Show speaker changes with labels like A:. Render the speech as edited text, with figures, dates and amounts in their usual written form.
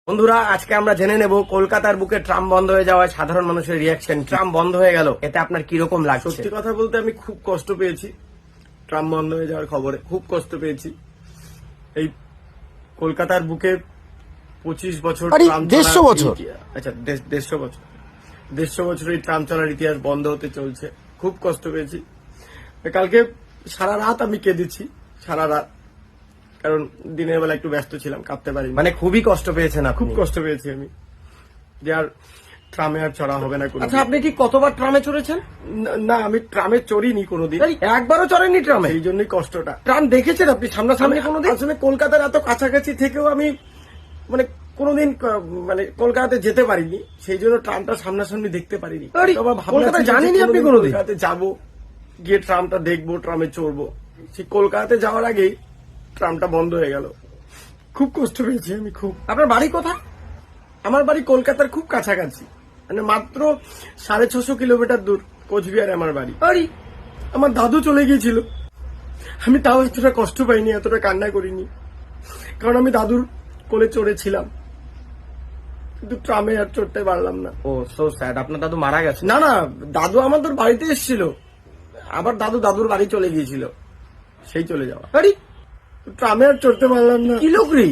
A: বন্ধুরা, আজকে আমরা জেনে নেব কলকাতার বুকে ট্রাম বন্ধ হয়ে যাওয়ায় সাধারণ মানুষের রিয়াকশন। ট্রাম বন্ধ হয়ে গেল, এতে আপনার কিরকম লাগছে?
B: সত্যি কথা বলতে আমি খুব কষ্ট পেয়েছি। ট্রাম বন্ধ হয়ে যাওয়ার খবরে খুব কষ্ট পেয়েছি। এই কলকাতার বুকে 25 বছর ট্রাম
C: 150 বছর,
B: আচ্ছা 150 বছর, 150 বছর এই ট্রাম চলার ইতিহাস বন্ধ হতে চলছে। খুব কষ্ট পেয়েছি। কালকে সারা রাত আমি কেঁদেছি, সারা রাত, কারণ দিনের বেলা একটু ব্যস্ত ছিলাম, কাঁদতে পারি।
A: মানে খুবই কষ্ট পেয়েছেন আপনি?
B: খুব কষ্ট পেয়েছি আমি যে আর ট্রামে আর চড়া হবে না কোনো।
A: আচ্ছা, আপনি কি কতবার ট্রামে চড়েছেন?
B: না, আমি ট্রামে চড়িনি কোনোদিন,
A: একবারও চড়েননি ট্রামে?
B: এই জন্যই কষ্টটা।
A: ট্রাম দেখেছেন আপনি সামনাসামনি কোনোদিন?
B: আসলে কলকাতার এত কাছাকাছি থেকেও আমি মানে কোনোদিন মানে কলকাতাতে যেতে পারিনি, সেই জন্য ট্রামটা সামনাসামনি দেখতে পারিনি।
A: আরে,
B: তবে ভাবনা
A: কলকাতা
B: ছিল যে
A: জানেনই আপনি কোনোদিন?
B: কলকাতাতে যাবো, গিয়ে ট্রামটা দেখবো, ট্রামে চড়বো। সেই কলকাতাতে যাওয়ার আগেই ট্রামটা বন্ধ হয়ে গেল। খুব কষ্ট পেয়েছি আমি খুব।
A: আপনার বাড়ি কোথায়?
B: আমার বাড়ি কলকাতার খুব কাছাকাছি, মানে মাত্র 650 কিলোমিটার দূর, কোচবিহারে আমার বাড়ি।
A: আরে,
B: আমার দাদু চলে গিয়েছিল, আমি তাও এতটা কষ্ট পাইনি, এতটা কান্না করিনি, কারণ আমি দাদুর কোলে চড়েছিলাম, কিন্তু ট্রামে আর চড়তে পারলাম না।
A: ও সো স্যাড, আপনার দাদু মারা গেছে?
B: না না, দাদু আমাদের বাড়িতে এসেছিল, আবার দাদুর বাড়ি চলে গিয়েছিল, সেই চলে যাওয়া।
A: আরে,
B: ট্রামে আর চড়তে পারলাম না।
A: কি লোক রে!